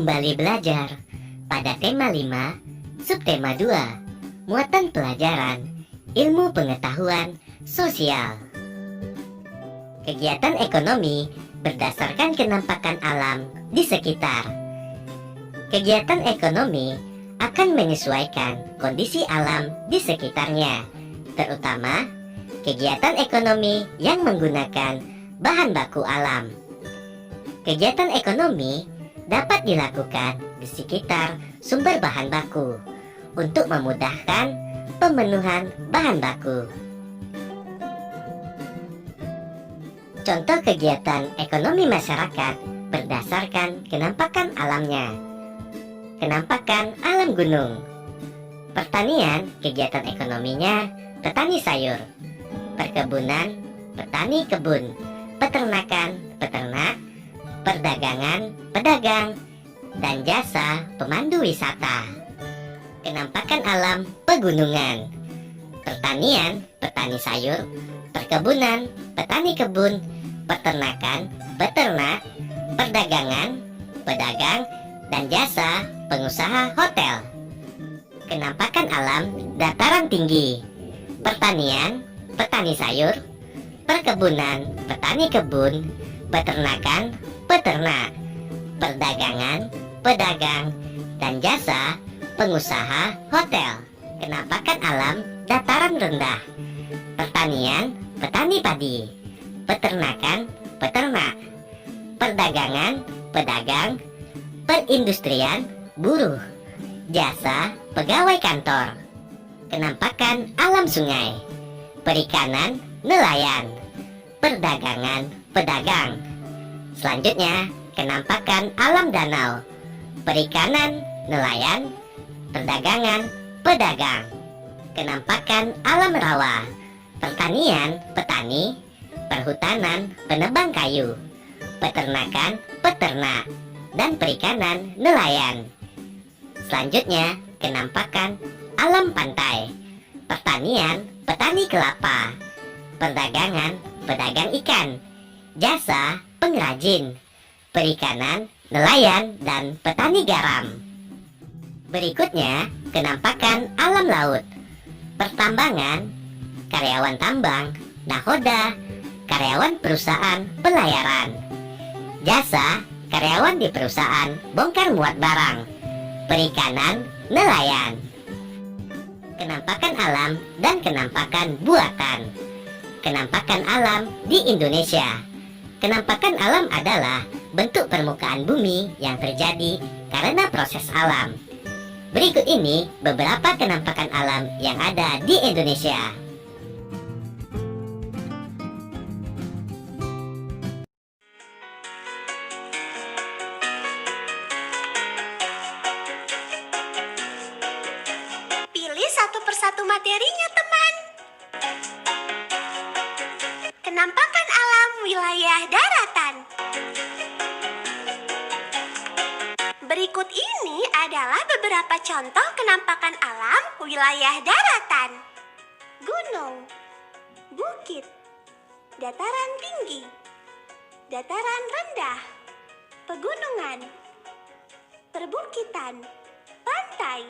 kembali belajar pada tema 5, subtema 2, muatan pelajaran, ilmu pengetahuan sosial. Kegiatan ekonomi berdasarkan kenampakan alam di sekitar. Kegiatan ekonomi akan menyesuaikan kondisi alam di sekitarnya, terutama kegiatan ekonomi yang menggunakan bahan baku alam. Kegiatan ekonomi dapat dilakukan di sekitar sumber bahan baku untuk memudahkan pemenuhan bahan baku. Contoh kegiatan ekonomi masyarakat berdasarkan kenampakan alamnya. Kenampakan alam gunung. Pertanian, kegiatan ekonominya petani sayur. Perkebunan, petani kebun. Peternakan, peternak. Perdagangan, pedagang. Dan jasa, pemandu wisata. Kenampakan alam pegunungan. Pertanian, petani sayur. Perkebunan, petani kebun. Peternakan, peternak. Perdagangan, pedagang. Dan jasa, pengusaha hotel. Kenampakan alam dataran tinggi. Pertanian, petani sayur. Perkebunan, petani kebun. Peternakan, peternak. Perdagangan, pedagang. Dan jasa, pengusaha hotel. Kenampakan alam dataran rendah. Pertanian, petani padi. Peternakan, peternak. Perdagangan, pedagang. Perindustrian, buruh. Jasa, pegawai kantor. Kenampakan alam sungai. Perikanan, nelayan. Perdagangan, pedagang. Selanjutnya, kenampakan alam danau. Perikanan, nelayan. Perdagangan, pedagang. Kenampakan alam rawa. Pertanian, petani. Perhutanan, penebang kayu. Peternakan, peternak. Dan perikanan, nelayan. Selanjutnya, kenampakan alam pantai. Pertanian, petani kelapa. Perdagangan, pedagang ikan. Jasa, pengrajin. Perikanan, nelayan, dan petani garam. Berikutnya, kenampakan alam laut. Pertambangan, karyawan tambang, nahoda, karyawan perusahaan pelayaran. Jasa, karyawan di perusahaan bongkar muat barang. Perikanan, nelayan. Kenampakan alam dan kenampakan buatan. Kenampakan alam di Indonesia. Kenampakan alam adalah bentuk permukaan bumi yang terjadi karena proses alam. Berikut ini beberapa kenampakan alam yang ada di Indonesia. Satu persatu materinya, teman. Kenampakan alam wilayah daratan. Berikut ini adalah beberapa contoh kenampakan alam wilayah daratan. Gunung, bukit, dataran tinggi, dataran rendah, pegunungan, perbukitan, pantai,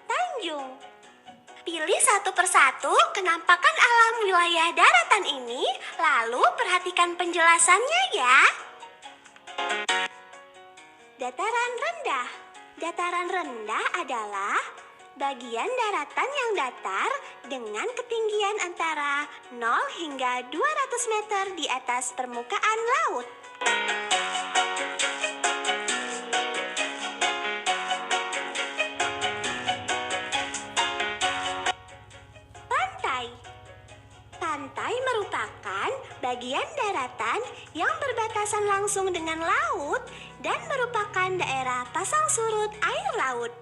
tanjung. Pilih satu persatu kenampakan alam wilayah daratan ini, lalu perhatikan penjelasannya ya. Dataran rendah. Dataran rendah adalah bagian daratan yang datar dengan ketinggian antara 0 hingga 200 meter di atas permukaan laut. Pantai merupakan bagian daratan yang berbatasan langsung dengan laut dan merupakan daerah pasang surut air laut.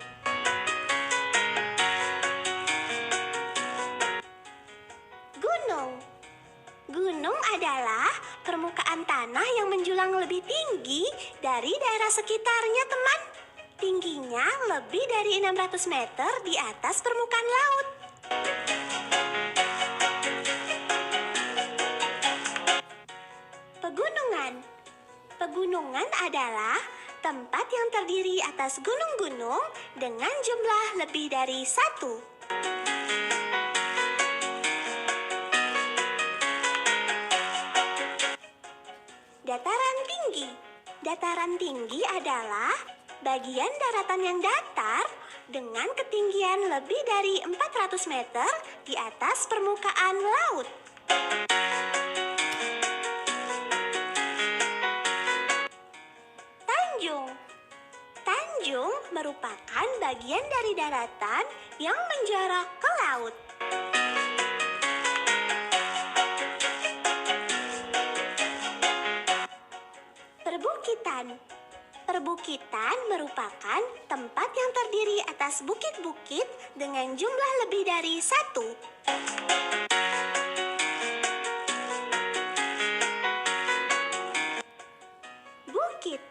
Gunung. Gunung adalah permukaan tanah yang menjulang lebih tinggi dari daerah sekitarnya, teman. Tingginya lebih dari 600 meter di atas permukaan laut. Pegunungan. Pegunungan adalah tempat yang terdiri atas gunung-gunung dengan jumlah lebih dari satu. Dataran tinggi. Dataran tinggi adalah bagian daratan yang datar dengan ketinggian lebih dari 400 meter di atas permukaan laut. Tanjung. Tanjung merupakan bagian dari daratan yang menjorok ke laut. Perbukitan. Perbukitan merupakan tempat yang terdiri atas bukit-bukit dengan jumlah lebih dari satu. Bukit.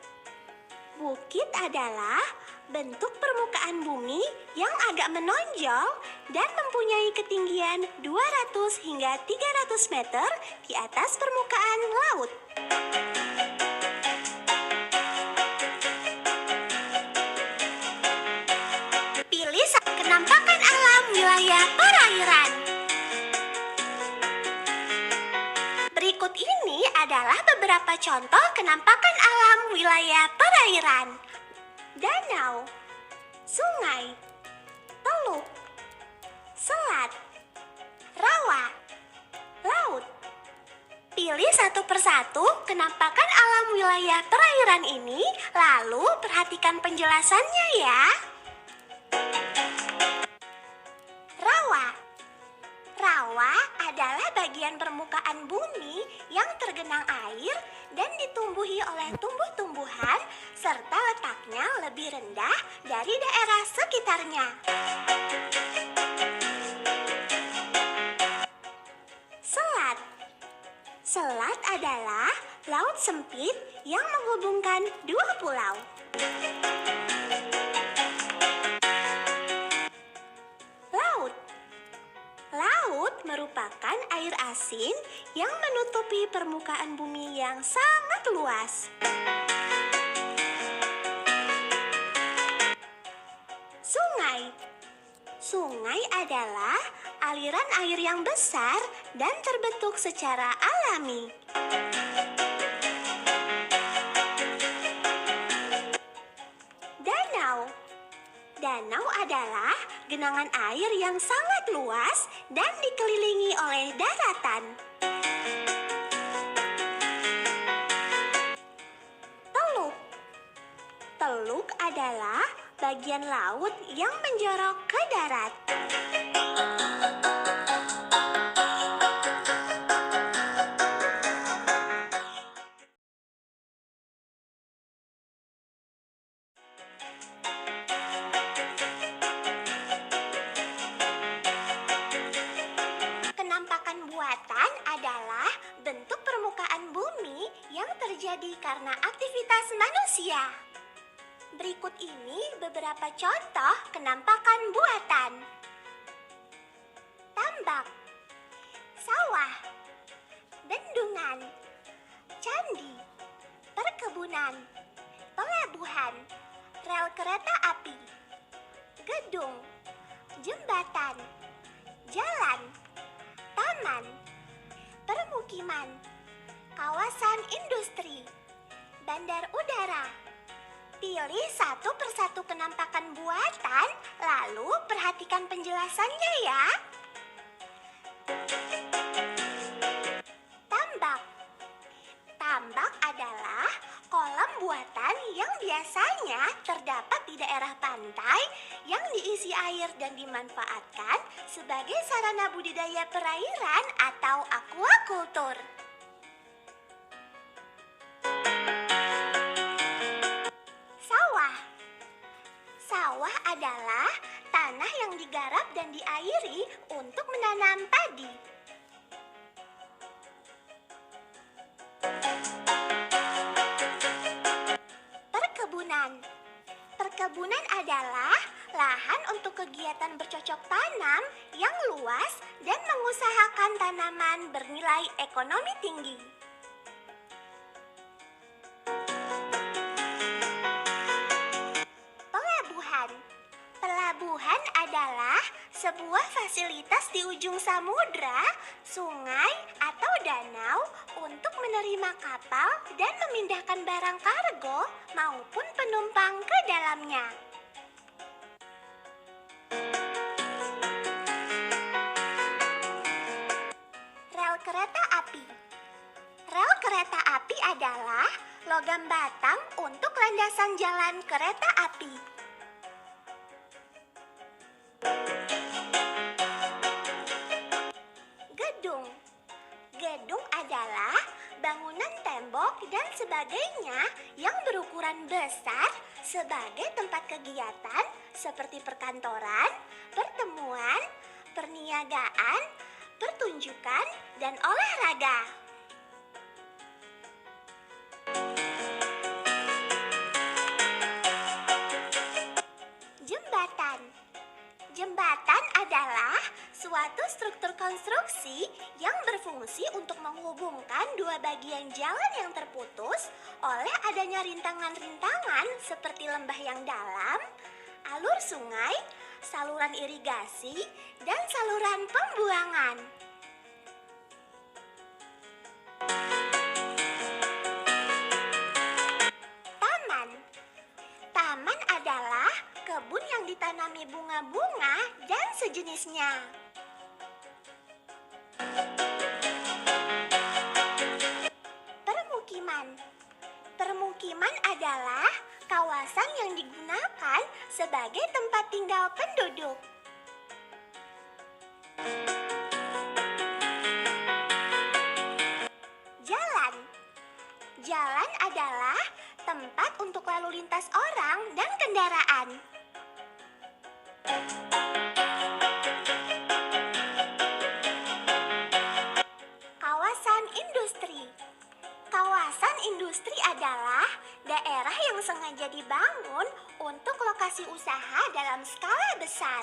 Bukit adalah bentuk permukaan bumi yang agak menonjol dan mempunyai ketinggian 200 hingga 300 meter di atas permukaan laut. Pilih kenampakan alam wilayah perairan. Berikut ini adalah beberapa contoh kenampakan alam wilayah perairan. Danau, sungai, teluk, selat, rawa, laut. Pilih satu persatu kenampakan alam wilayah perairan ini, lalu perhatikan penjelasannya ya. Rawa. Rawa adalah bagian permukaan bumi yang tergenang air dan ditumbuhi oleh tumbuh-tumbuhan serta letaknya lebih rendah dari daerah sekitarnya. Selat. Selat adalah laut sempit yang menghubungkan dua pulau. Laut. Laut merupakan air asin yang menutupi permukaan bumi yang sangat luas. Sungai. Sungai adalah aliran air yang besar dan terbentuk secara alami. Danau. Danau adalah genangan air yang sangat luas dan dikelilingi oleh daratan. Teluk. Teluk adalah bagian laut yang menjorok ke darat. Kenampakan buatan adalah bentuk permukaan bumi yang terjadi karena aktivitas manusia. Berikut ini beberapa contoh kenampakan buatan. Tambak, sawah, bendungan, candi, perkebunan, pelabuhan, rel kereta api, gedung, jembatan, jalan, taman, permukiman, kawasan industri, bandar udara. Pilih satu persatu kenampakan buatan, lalu perhatikan penjelasannya ya. Tambak. Tambak adalah kolam buatan yang biasanya terdapat di daerah pantai yang diisi air dan dimanfaatkan sebagai sarana budidaya perairan atau aquaculture. Sawah adalah tanah yang digarap dan diairi untuk menanam padi. Perkebunan. Perkebunan adalah lahan untuk kegiatan bercocok tanam yang luas dan mengusahakan tanaman bernilai ekonomi tinggi. adalah sebuah fasilitas di ujung samudra, sungai, atau danau untuk menerima kapal dan memindahkan barang kargo maupun penumpang ke dalamnya. Rel kereta api. Rel kereta api adalah logam batang untuk landasan jalan kereta api. Gedung. Gedung adalah bangunan tembok dan sebagainya yang berukuran besar sebagai tempat kegiatan seperti perkantoran, pertemuan, perniagaan, pertunjukan, dan olahraga. Jembatan. Jembatan adalah suatu struktur konstruksi yang berfungsi untuk menghubungkan dua bagian jalan yang terputus oleh adanya rintangan-rintangan seperti lembah yang dalam, alur sungai, saluran irigasi, dan saluran pembuangan. Taman. Taman adalah kebun yang ditanami bunga-bunga dan sejenisnya. Permukiman. Permukiman adalah kawasan yang digunakan sebagai tempat tinggal penduduk. Jalan. Jalan adalah tempat untuk lalu lintas orang dan kendaraan. Kawasan industri. Kawasan industri adalah daerah yang sengaja dibangun untuk lokasi usaha dalam skala besar.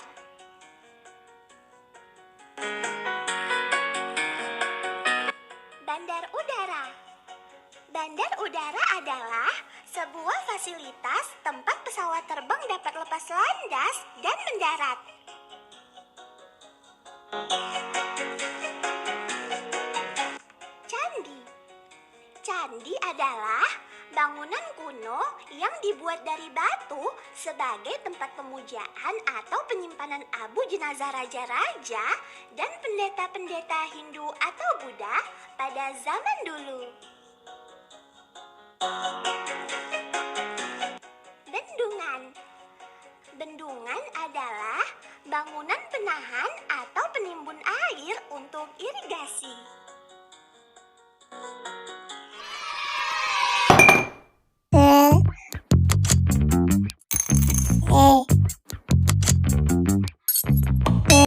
Bandar udara. Bandar udara adalah sebuah fasilitas tempat pesawat terbang dapat lepas landas dan mendarat. Candi. Candi adalah bangunan kuno yang dibuat dari batu sebagai tempat pemujaan atau penyimpanan abu jenazah raja-raja dan pendeta-pendeta Hindu atau Buddha pada zaman dulu. Bendungan. Bendungan adalah bangunan penahan atau penimbun air untuk irigasi.